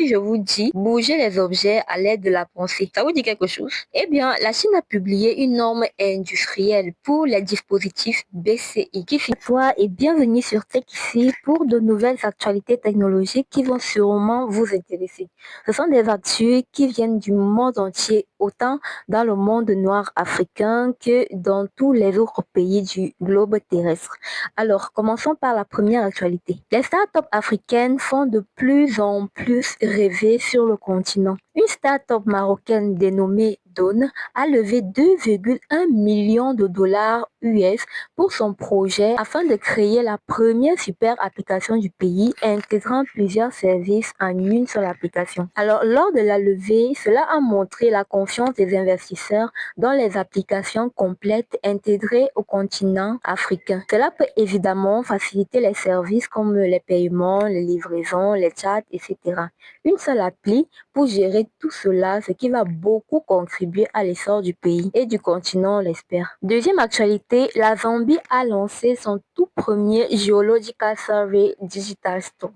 si je vous dis bouger les objets à l'aide de la pensée, ça vous dit quelque chose? Eh bien, la Chine a publié une norme industrielle pour les dispositifs BCI qui toi et bienvenue sur Tech ici pour de nouvelles actualités technologiques qui vont sûrement vous intéresser. Ce sont des actus qui viennent du monde entier, autant dans le monde noir africain que dans tous les autres pays du globe terrestre. Alors, commençons par la première actualité. Les startups africaines font de plus en plus rêver sur le continent. Une startup marocaine dénommée Dawn a levé 2,1 millions de dollars US pour son projet afin de créer la première super application du pays intégrant plusieurs services en une seule application. Alors, lors de la levée, cela a montré la confiance des investisseurs dans les applications complètes intégrées au continent africain. Cela peut évidemment faciliter les services comme les paiements, les livraisons, les chats, etc. Une seule appli pour gérer tout cela, ce qui va beaucoup contribuer à l'essor du pays et du continent, on l'espère. Deuxième actualité, la Zambie a lancé son tout premier Geological Survey Digital Store.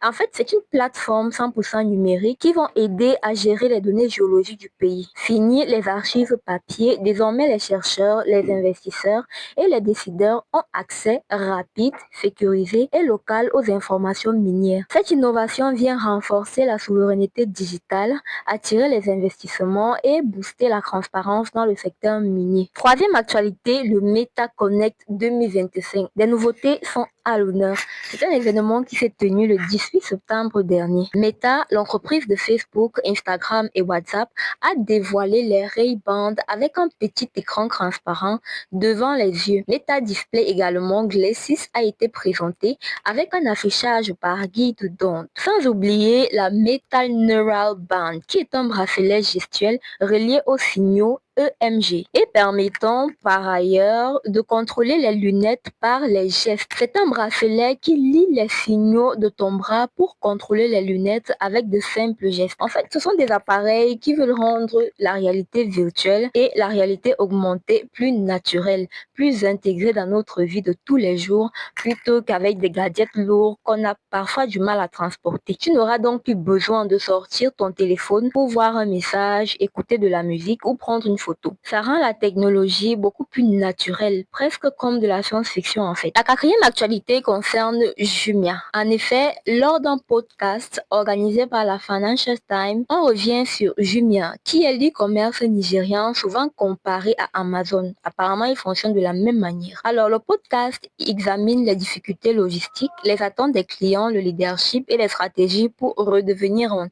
En fait, c'est une plateforme 100% numérique qui va aider à gérer les données géologiques du pays. Fini les archives papier, désormais les chercheurs, les investisseurs et les décideurs ont accès rapide, sécurisé et local aux informations minières. Cette innovation vient renforcer la souveraineté digitale, attirer les investissements et booster la transparence dans le secteur minier. Troisième actualité, le Meta Connect 2025. Des nouveautés sont à l'honneur. C'est un événement qui s'est tenu le 18 septembre dernier. Meta, l'entreprise de Facebook, Instagram et WhatsApp, a dévoilé les Ray-Ban avec un petit écran transparent devant les yeux. Meta Display également Glasses a été présenté avec un affichage par guide d'onde. Sans oublier la Meta Neural Band qui est un bracelet gestuel relié aux signaux EMG et permettant par ailleurs de contrôler les lunettes par les gestes. C'est un bracelet qui lie les signaux de ton bras pour contrôler les lunettes avec de simples gestes. En fait, ce sont des appareils qui veulent rendre la réalité virtuelle et la réalité augmentée plus naturelle, plus intégrée dans notre vie de tous les jours plutôt qu'avec des gadgets lourds qu'on a parfois du mal à transporter. Tu n'auras donc plus besoin de sortir ton téléphone pour voir un message, écouter de la musique ou prendre une photo. Ça rend la technologie beaucoup plus naturelle, presque comme de la science-fiction en fait. La quatrième actualité concerne Jumia. En effet, lors d'un podcast organisé par la Financial Times, on revient sur Jumia, qui est l'e-commerce nigérian souvent comparé à Amazon. Apparemment, il fonctionne de la même manière. Alors, le podcast examine les difficultés logistiques, les attentes des clients, le leadership et les stratégies pour redevenir rentable.